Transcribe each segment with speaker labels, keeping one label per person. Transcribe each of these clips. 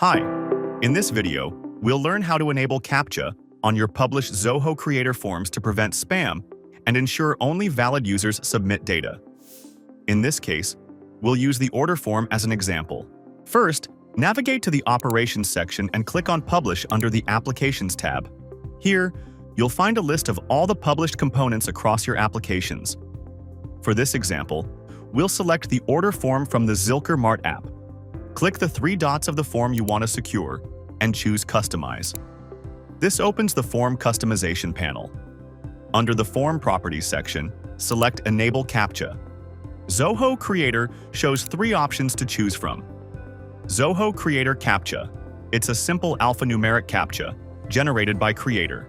Speaker 1: Hi, in this video, we'll learn how to enable CAPTCHA on your published Zoho Creator forms to prevent spam and ensure only valid users submit data. In this case, we'll use the order form as an example. First, navigate to the Operations section and click on Publish under the Applications tab. Here, you'll find a list of all the published components across your applications. For this example, we'll select the order form from the Zilker Mart app. Click the three dots of the form you want to secure and choose Customize. This opens the Form Customization panel. Under the Form Properties section, select Enable CAPTCHA. Zoho Creator shows three options to choose from. Zoho Creator CAPTCHA. It's a simple alphanumeric CAPTCHA generated by Creator.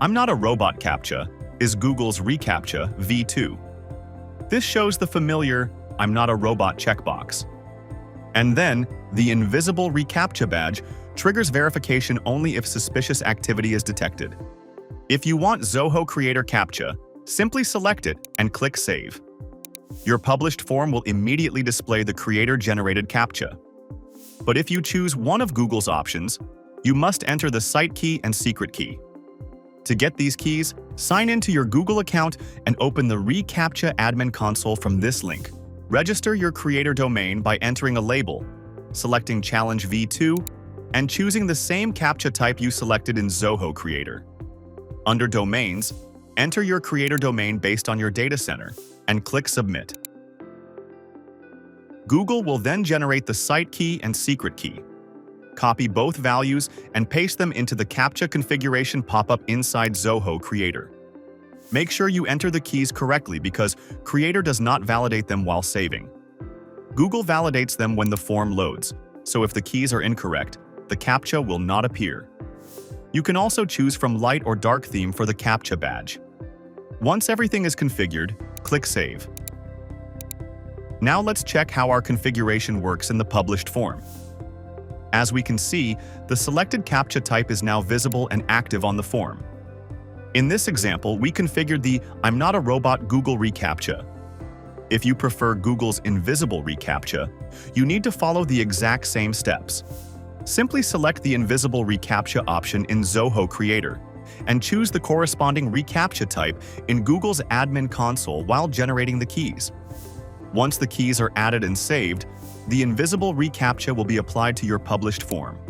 Speaker 1: I'm Not a Robot CAPTCHA is Google's reCAPTCHA v2. This shows the familiar I'm Not a Robot checkbox. And then, the invisible reCAPTCHA badge triggers verification only if suspicious activity is detected. If you want Zoho Creator CAPTCHA, simply select it and click Save. Your published form will immediately display the Creator-generated CAPTCHA. But if you choose one of Google's options, you must enter the site key and secret key. To get these keys, sign into your Google account and open the reCAPTCHA admin console from this link. Register your Creator domain by entering a label, selecting Challenge v2, and choosing the same CAPTCHA type you selected in Zoho Creator. Under Domains, enter your Creator domain based on your data center and click Submit. Google will then generate the site key and secret key. Copy both values and paste them into the CAPTCHA configuration pop-up inside Zoho Creator. Make sure you enter the keys correctly because Creator does not validate them while saving. Google validates them when the form loads, so if the keys are incorrect, the CAPTCHA will not appear. You can also choose from light or dark theme for the CAPTCHA badge. Once everything is configured, click Save. Now let's check how our configuration works in the published form. As we can see, the selected CAPTCHA type is now visible and active on the form. In this example, we configured the I'm Not a Robot Google reCAPTCHA. If you prefer Google's invisible reCAPTCHA, you need to follow the exact same steps. Simply select the invisible reCAPTCHA option in Zoho Creator and choose the corresponding reCAPTCHA type in Google's admin console while generating the keys. Once the keys are added and saved, the invisible reCAPTCHA will be applied to your published form.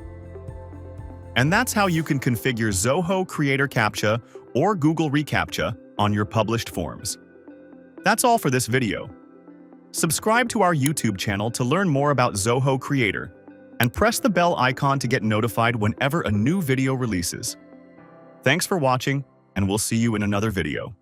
Speaker 1: And that's how you can configure Zoho Creator CAPTCHA or Google reCAPTCHA on your published forms. That's all for this video. Subscribe to our YouTube channel to learn more about Zoho Creator and press the bell icon to get notified whenever a new video releases. Thanks for watching, and we'll see you in another video.